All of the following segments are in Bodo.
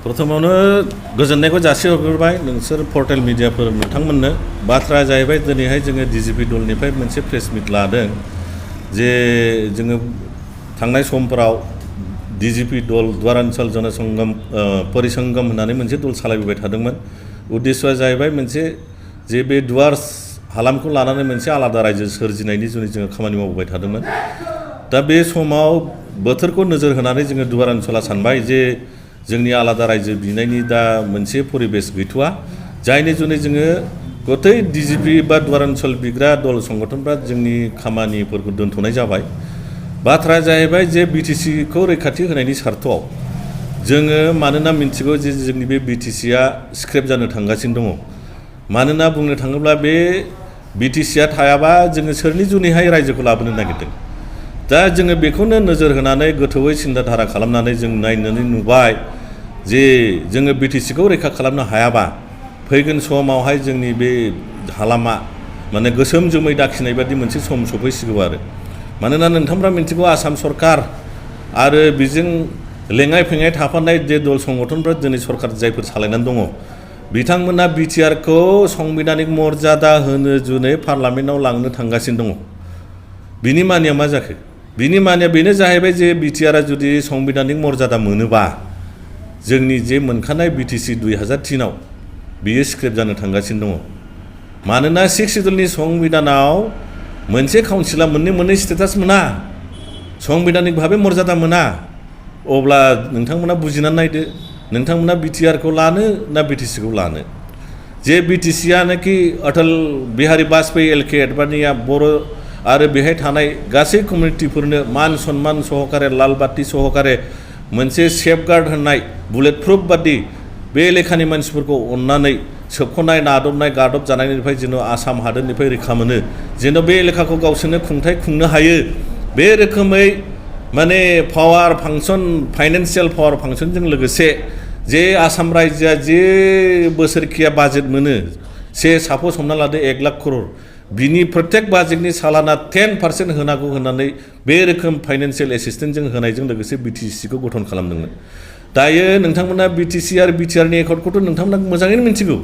प्रथमावनो गोजोननायखौ जासिहरग्रोबाय नोंसोर पर्टेल मिडियाफोर नोंथांमोननो बाथ्राया जाहैबाय दिनैहाय जोङो डिजिपि दलनिफ्राय मोनसे प्रेस मिट लादों जे जोङो थांनाय समफोराव डिजिपि दल द्वारान्चल जनसंगम परिसंगम होननानै मोनसे दल सालायबोबाय थादोंमोन उद्देश्यआ जाहैबाय मोनसे जे बे दुवार्स हालामखौ लानानै मोनसे आलादा रायजो सोरजिनायनि जुनै जोङो खामानि मावबोबाय थादोंमोन दा बे समाव बोथोरखौ नोजोर होनानै जोङो दुवारान्चला सानबाय जे जोंनि आलादा रायजो बिनायनि दा मोनसे परिबेस गैथ'आ जायनि जुनै जोङो गथै डिजिपि बा दुवारान्चल बिग्रा दल संगठनफ्रा जोंनि खामानिफोरखौ दोनथ'नाय जाबाय बाथ्राया जाहैबाय जे बिटिसिखौ रैखाथि होनायनि सार्थआव जोङो मानोना मिन्थिगौ जे जोंनि बे बिटिसिआ स्क्रेप जानो थांगासिनो दङ मानोना बुंनो थाङोब्ला बे बिटिसिआ थायाबा जोङो सोरनि जुनैहाय रायजोखौ लाबोनो नागिरदों दा जोङो बेखौनो नोजोर होनानै गोथौयै सिन्ताधारा खालामनानै जों नायनानै नुबाय जे जोङो बिटिसिखौ रैखा खालामनो हायाबा फैगोन समावहाय जोंनि बे हालामा माने गोसोम जोमै दाखिनाय बादि मोनसे सम सफैसिगौ आरो मानोना नोंथांफ्रा मिन्थिगौ आसाम सरकार आरो बेजों लेङाइ फेङाइ थाफानाय जे दल संगठनफ्रा दिनै सरकार जायफोर सालायनानै दङ बिथांमोना बिटिआरखौ संबिधानिक मर्यादा होनो जुनै पार्लामेन्टआव लांनो थांगासिनो दङ बिनि मानिया मा जाखो बिनि मानिया बेनो जाहैबाय जे बिटिआरआ जुदि संबिधानिक मर्यादा मोनोबा जोंनि जे मोनखानाय बिटिसि 2003 आव बियो स्क्रेप जानो थांगासिनो दङ मानोना 6 सिडुलनि संबिधानाव मोनसे काउन्सिला मोननै स्टेटास मोना संबिधानिक भाबे मर्यादा मोना अब्ला नोंथांमोना बुजिनानै नायदो नोंथांमोना बिटिआरखौ लानो ना बिटिसिखौ लानो जे बिटिसिआनोखि अटल बिहारी वाजपेयी एलके एडभानिया बर' आरो बेहाय थानाय गासै कमिउनिटिफोरनो मान सन्मान सहकारे लाल बाति सहकारे मोनसे सेफगार्ड होनाय बुलेट प्रुफ बादि बे लेखानि मानसिफोरखौ अननानै सोबख'नाय नादबनाय गादब जानायनिफ्राय जेन' आसाम हादोरनिफ्राय रैखा मोनो जेन' बे लेखाखौ गावसोरनो खुंथाय खुंनो हायो बे रोखोमै माने पावार फांसन फाइनान्सियेल पावार फांसनजों लोगोसे जे आसाम रायजोआ जे बोसोरखिया बाजेट मोनो सापस हमना लादो 1 लाख करोड़ बिनि प्रत्येक बाजेटनि सालाना 10% होनांगौ होननानै बे रोखोम फाइनान्सियेल एसिस्टेन्टजों होनायजों लोगोसे बिटिसिखौ गठन खालामदोंमोन दायो नोंथांमोना बिटिसि आरो बिटिआरनि एकर्डखौथ' नोंथांमोना मोजाङैनो मिन्थिगौ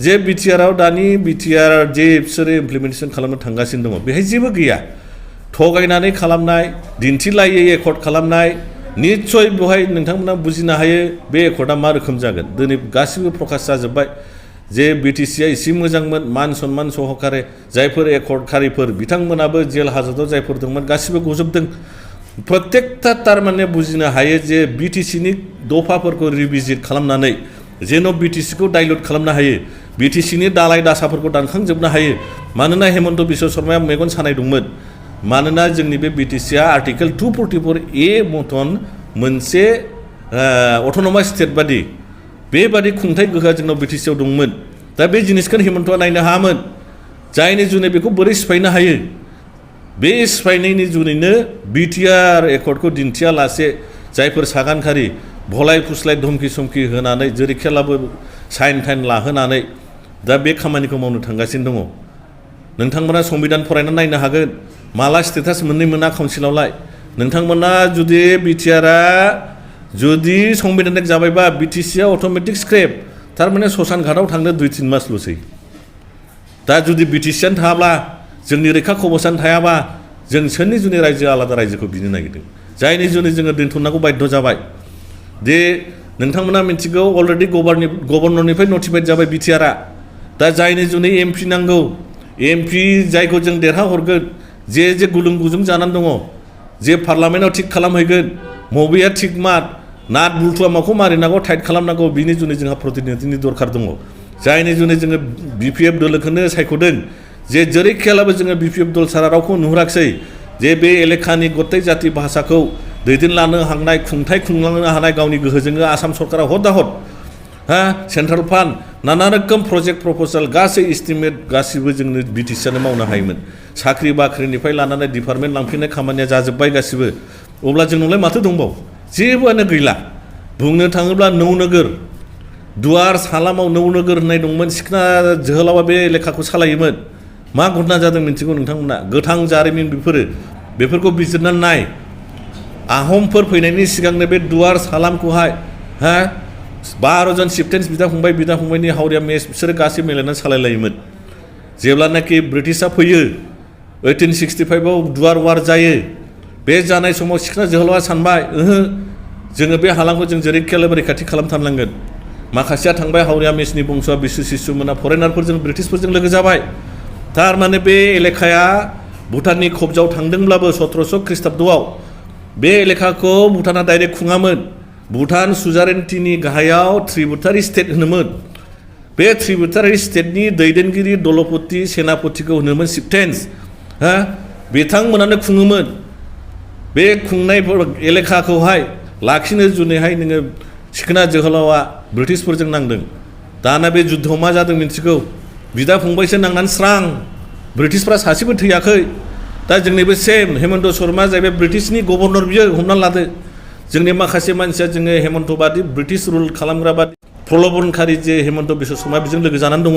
जे बिटिआरआव दानि बिटिआर जे बिसोरो इमप्लिमेन्टेसन खालामनो थांगासिनो दङ बेहाय जेबो गैया थगायनानै खालामनाय दिन्थिलायै एकर्ड खालामनाय निस्सय बेवहाय नोंथांमोना बुजिनो हायो बे एकर्डआ मा रोखोम जागोन दिनै गासिबो प्रकाश जाजोब्बाय जे बिटिसिआ एसे मोजांमोन मान सन्मान सहकारे जायफोर एकर्डखारिफोर बिथांमोनाबो जेल हाजतआव जायफोर दंमोन गासिबो गजोबदों प्रत्येकथा थारमाने बुजिनो हायो जे बिटिसिनि दफाफोरखौ रिभिजिट खालामनानै जेन' बिटिसिखौ डाइल्युट खालामनो हायो बिटिसिनि दालाय दासाफोरखौ दानखांजोबनो हायो मानोना हेमन्त बिश्व शर्माया मेगन सानाय दंमोन मानोना जोंनि बे बिटिसिआ आर्टिकेल 244A मतन मोनसे अट'नमास स्टेट बादि बेबादि खुंथाय गोहोआ जोंनाव बिटिसिआव दंमोन दा बे जिनिसखौ हेमन्तआ नायनो हायामोन जायनि जुनै बेखौ बोरै सिफायनो हायो बे सिफायनायनि जुनैनो बिटिआर एकर्डखौ दिन्थियालासे जायफोर सागानखारि भलाय फुस्लाय धमकि समखि होनानै जेरैखियालाबो साइन टाइन लाहोनानै दा बे खामानिखौ मावनो थांगासिनो दङ नोंथांमोना संबिधान फरायनानै नायनो हागोन माला स्टेटास मोना काउन्सिलावलाय नोंथांमोना जुदि बिटिआरआ जुदि संबिधानिक जाबायबा बिटिसिआ अट'मेटिक स्क्रेप थारमाने ससान घाटआव थांनो 2-3 मासल'सै दा जुदि बिटिसिआनो थायाब्ला जोंनि रैखा कवचानो थायाबा जों सोरनि जुनै रायजो आलादा रायजोखौ बिनो नागिरदों जायनि जुनै जोङो दोनथ'नांगौ बाध्य जाबाय दे नोंथांमोना मिन्थिगौ अलरेडि गभर्नरनिफ्राय नटिफाइड जाबाय बिटिआरआ दा जायनि जुनै एमपि नांगौ एमपि जायखौ जों देरहाहरगोन जे गुलुं गुजुं जानानै दङ जे पार्लामेन्टआव थिग खालामहैगोन मबेया थिग मात नाट बुलथुआ माखौ मारिनांगौ टाइट खालामनांगौ बिनि जुनै जोंहा प्रतिनिधिनि दरखार दङ जायनि जुनै जोङो बिपिएफ दोलोखौनो सायख'दों जे जेरैखियालाबो जोङो बिपिएफ दल सारा रावखौ नुहुराखिसै जे बे एलेखानि गथाय जाति भाषाखौ दैदेनलांनो हानाय खुंथाय खुंलांनो हानाय गावनि गोहोजोंनो आसाम सरकारा हद सेन्ट्रेल फान्ड नाना रोखोम प्रजेक्ट प्रप'जाल गासै एस्टिमेट गासिबो जोंनो बिटिसिआनो मावनो हायोमोन साख्रि बाख्रिनिफ्राय लानानै डिपार्टमेन्ट लांफिननाय खामानिया जाजोब्बाय गासिबो अब्ला जोंनावलाय माथो दंबावो जेबोआनो गैला बुंनो थाङोब्ला नौनोगोर दुवार्स हालामाव नौनोगोर होननाय दंमोन सिखना जोहोलावा बे लेखाखौ सालायोमोन मा घटना जादों मिन्थिगौ नोंथांमोना गोथां जारिमिन बेफोरखौ बिजिरनानै नाय आहमफोर फैनायनि सिगांनो बे दुवार्स हालामखौहाय 12 जन चिफटेन्स बिदा फंबायनि हावरिया मेच बिसोरो गासै मिलायनानै सालायलायोमोन जेब्लानाखि ब्रिटिशआ फैयो 1865 आव दुवार वार जायो बे जानाय समाव सिखोना जोहोलावा सानबाय जोङो बे हालामखौ जों जेरैखियाबो रैखाथि खालामथारनांगोन माखासेया थांबाय हावरिया मेचनि बंस'आ बिसु सिसुमोना फरेनारफोरजों ब्रिटिशफोरजों लोगो जाबाय थारमाने बे एलेखाया भुटाननि खबजाव थांदोंब्लाबो 1700 ख्रीष्टाब्दआव बे एलेखाखौ भुटाना डाइरेक्ट खुङामोन भुटान सुजारेन्टिनि गाहायाव त्रिबुटारि स्टेट होनोमोन बे त्रिबुटारि स्टेटनि दैदेनगिरि दलपति सेनापतिखौ होनोमोन चिफटेन्स बिथांमोनानो खुङोमोन बे खुंनाय एलेखाखौहाय लाखिनो जुनैहाय नोङो सिखोना जोहोलावा ब्रिटिशफोरजों नांदों दाना बे जुद्धआव मा जादों मिन्थिगौ बिदा फंबायसो नांनानै स्रां ब्रिटिशफ्रा सासेबो थैयाखै दा जोंनिबो सेम हेमन्त शर्मा जाहैबाय ब्रिटिशनि गभर्नर बियो हमनानै लादो जोंनि माखासे मानसिया जोङो हेमन्त बादि ब्रिटिश रुल खालामग्रा बादि प्रलबनखारि जे हेमन्त बिश्व शर्मा बेजों लोगो जानानै दङ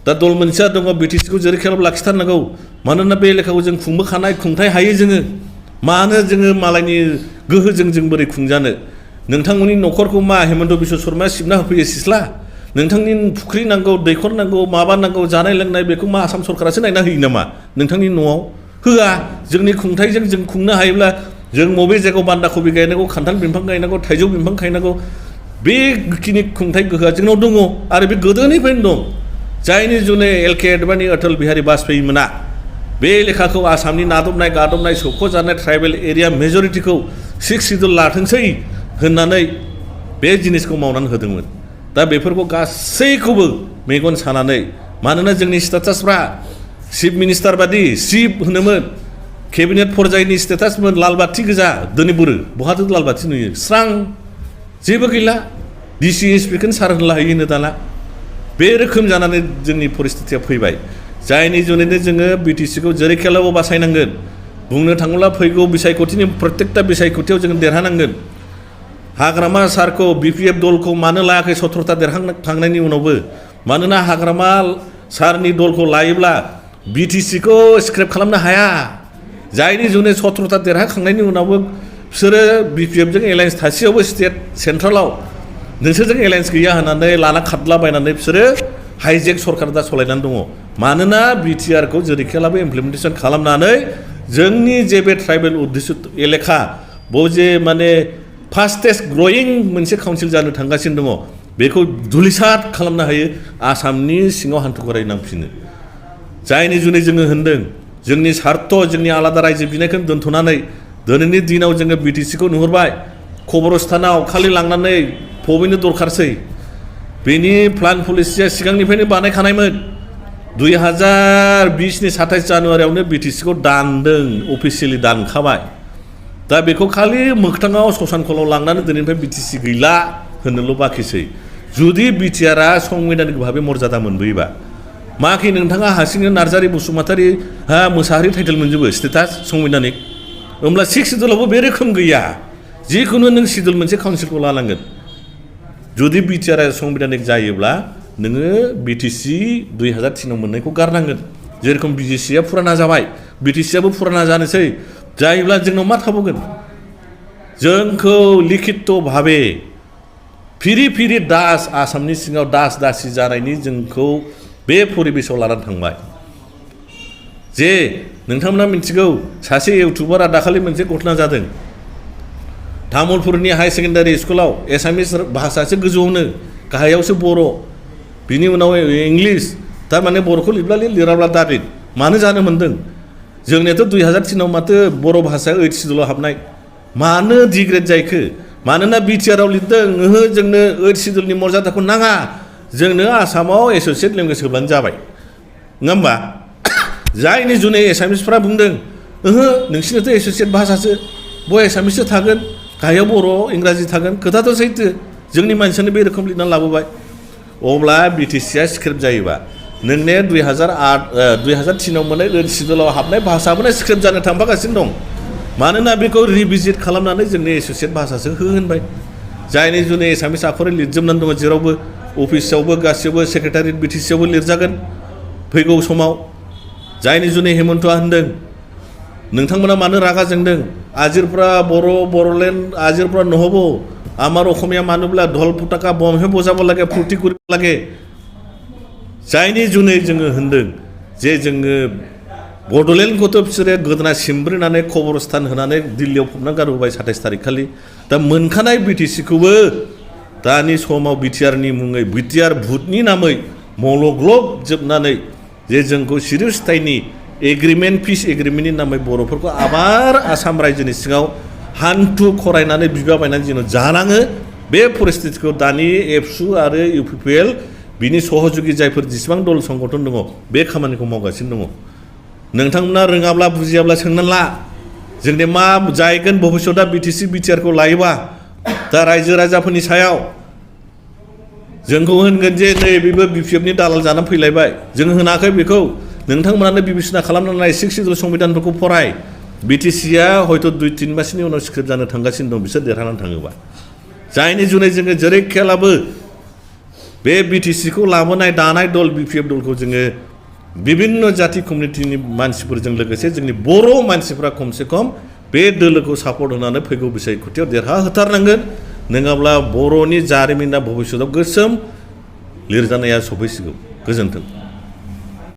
दा दल मोनसेया दङ बिटिसिखौ जेरैखियाबो लाखिथारनांगौ मानोना बे एलेखाखौ जों खुंबोखानाय खुंथाय हायो जोङो मानो जोङो मालायनि गोहोजों जों बोरै खुंजानो नोंथांमोननि न'खरखौ मा हेमन्त बिश्व शर्माया सिबना होफैयो सिस्ला नोंथांनि फुख्रि नांगौ दैखर नांगौ माबा नांगौ जानाय लोंनाय बेखौ मा आसाम सरकारासो नायना होयो नामा नोंथांनि न'आव होआ जोंनि खुंथायजों जों खुंनो हायोब्ला जों बबे जायगायाव बान्दा कबि गायनांगौ खान्थाल बिफां गायनांगौ थाइजौ बिफां गायनांगौ बेखिनि खुंथाय गोहोआ जोंनाव दङ आरो बे गोदोनिफ्रायनो दं जायनि जुनै एलके आडवाणी अटल बिहारी वाजपेयी मोना बे लेखाखौ आसामनि नादबनाय गादबनाय सौख'जानाय ट्राइबेल एरिया मेजरिटिखौ 6 सिडुल लाथोंसै होननानै बे जिनिसखौ मावनानै होदोंमोन दा बेफोरखौ गासैखौबो मेगन सानानै मानोना जोंनि स्टेटासफ्रा चिफ मिनिस्टार बादि चिफ होनोमोन केबिनेट पर्यायनि स्टेटासमोन लाल बाथि गोजा दिनै बुरो बहाथो लाल बाथि नुयो स्रां जेबो गैला डिसि इन्सपेक्टरखौनो सार होनला हैयोनो दाना बे रोखोम जानानै जोंनि परिस्थितिया फैबाय जायनि जुनैनो जोङो बिटिसिखौ जेरैखियाबो बासायनांगोन बुंनो थाङोब्ला फैगौ बिसायख'थिनि प्रत्येकता बिसायख'थियाव जों देरहानांगोन हाग्रामा सारखौ बिपिएफ दलखौ मानो लायाखै 17ता देरहाखांनायनि उनावबो मानोना हाग्रामा सारनि दलखौ लायोब्ला बिटिसिखौ स्क्रेप खालामनो हाया जायनि जुनै 17ता देरहाखांनायनि उनावबो बिसोरो बिपिएफजों एलायन्स थासेयावबो स्टेट सेन्ट्रेलाव नोंसोरजों एलायन्स गैया होननानै लाना खारलाबायनानै बिसोरो हाइजेक सरकार दा सलायनानै दङ मानोना बिटिआरखौ जेरैखियाबो इमप्लिमेन्टेसन खालामनानै जोंनि जे बे ट्राइबेल उद्दिसित एलेखा बेयाव जे माने फास्टेस्ट ग्रयिं मोनसे काउन्सिल जानो थांगासिनो दङ बेखौ धुलिसात खालामनो हायो आसामनि सिङाव हान्थु खराय नांफिनो जायनि जुनै जोङो होनदों जोंनि सार्थ जोंनि आलादा रायजो बिनायखौ दोनथ'नानै दिनैनि दिनाव जोङो बिटिसिखौ नुहुरबाय खबरस्थानाव खालि लांनानै फबैनो दरखारसै बेनि प्लान पलिसिया सिगांनिफ्रायनो बानायखानायमोन 2020नि 27 जानुवारियावनो बिटिसिखौ दानदों अफिसियेलि दानखाबाय दा बेखौ खालि मोगथाङाव ससानखलाव लांनानै दिनैनिफ्राय बिटिसि गैला होननोल' बाखिसै जुदि बिटिआरआ संबिधानिक भाबै मर्यादा मोनबोयोबा माखि नोंथाङा हारसिंनो नार्जारि बसुमतारी मोसाहारि टाइटेल मोनजोबो स्टेटास संबिधानिक होमब्ला 6 सिडुलावबो बे रोखोम गैया जिखुनु नों सिडुल मोनसे काउन्सिलखौ लानांगोन जुदि बिटिआरआ संबिधानिक जायोब्ला नोङो बिटिसि 2003आव मोननायखौ गारनांगोन जेरखम बिजिसिआ फुराना जाबाय बिटिसिआबो फुराना जानोसै जायोब्ला जोंनाव मा थाबावगोन जोंखौ लिखित भाबे फिरि फिरि दास आसामनि सिङाव दास दासि जानायनि जोंखौ बे परिबेसाव लानानै थांबाय जे नोंथांमोना मिथिगौ सासे इउटुबारा दाखालि मोनसे घटना जादों तामुलपुरनि हाई सेकेन्डारि स्कुलाव एसामिस भाषासो गोजौआवनो गाहायावसो बर' बिनि उनाव इंलिस थारमाने बर'खौ लिरब्ला लिराब्ला दाबिद मानो जानो मोन्दों जोंनियाथ' 2003आव माथो बर' भाषाया 8 सिडुलाव हाबनाय मानो डिग्रेड जायखो मानोना बिटिआरआव लिरदों जोंनो 8 सिडुलनि मर्यादाखौ नाङा जोंनो आसामाव एस'सियेट लेंगुवेज होब्लानो जाबाय नङा होमबा जायनि जुनै एसामिसफ्रा बुंदों नोंसिनाथ' एस'सियेट भाषासो बय एसामिससो थागोन गाहायाव बर' इंराजि थागोन खोथाथ' सैथो जोंनि मानसियानो बे रोखोम लिरनानै लाबोबाय अब्ला बिटिसिआ स्क्रिप्ट जायोबा नोंने 2003आव मोननाय 8 सिडुलाव हाबनाय भाषाबोनो स्क्रिप्ट जानो थांफागासिनो दं मानोना बेखौ रिभिजिट खालामनानै जोंनि एस'सियेट भाषासो होनबाय जायनि जुनै एसामिस आखरै लिरजोबनानै दङ जेरावबो अफिसावबो गासैयावबो सेक्रेटारियेट बिटिसिआवबो लिरजागोन फैगौ समाव जायनि जुनै हेमन्तआ होनदों नोंथांमोना मानो रागा जोंदों आजिरफ्रा बर'लेण्ड आजिरफ्रा नहब आमार अखमिया मानोब्ला धल पताका बमहे बजाब लागे फुर्ति करिब लागे जायनि जुनै जोङो होनदों जे जोङो बड'लेण्डखौथ' बिसोरो गोदोना सिमब्रिनानै खबरस्थान होनानै दिल्लीयाव फबना गारबोबाय 27 थारिख खालि दा मोनखानाय बिटिसिखौबो दानि समाव बिटिआरनि मुङै बिटिआर भुटनि नामै मलग्लब जोबनानै जे जोंखौ सिरिस्थायनि एग्रिमेन्ट पिस एग्रिमेन्टनि नामै बर'फोरखौ आबार आसाम रायजोनि सिङाव हान्थु खरायनानै बिबाबायनानै जेन' जानाङो बे परिस्थितिखौ दानि एबसु आरो इउपिपिएल बिनि सहयोगी जायफोर जेसेबां दल संगठन दङ बे खामानिखौ मावगासिनो दङ नोंथांमोना रोङाब्ला बुजियाब्ला सोंनानै ला जोंनि मा जायगोन भबिष्यतआ बिटिसि बिटिआरखौ लायोबा दा रायजो राजाफोरनि सायाव जोंखौ होनगोन जे नै बेबो बिपिएफनि दालाल जानानै फैलायबाय जों होनाखै बेखौ नोंथांमोनानो बिबेचना खालामनानै नाय 6 सिड्युल संबिधानफोरखौ फराय बिटिसिआ हयथ' 2-3 मासनि उनाव स्क्रिप्ट जानो थांगासिनो दं बिसोर देरहानानै थाङोबा जायनि जुनै जोङो जेरै खेलाबो बे बिटिसिखौ लाबोनाय दानाय दल बिपिएफ दलखौ जोङो विभिन्न जाति कमिउनिटिनि मानसिफोरजों लोगोसे जोंनि बर' मानसिफ्रा खमसे खम बे दोलोखौ सापर्ट होनानै फैगौ बिसायख'थियाव देरहाहोथारनांगोन नङाब्ला बर'नि जारिमिना भबिष्यतआव गोसोम लिरजानाया सफैसिगौ गोजोन्थों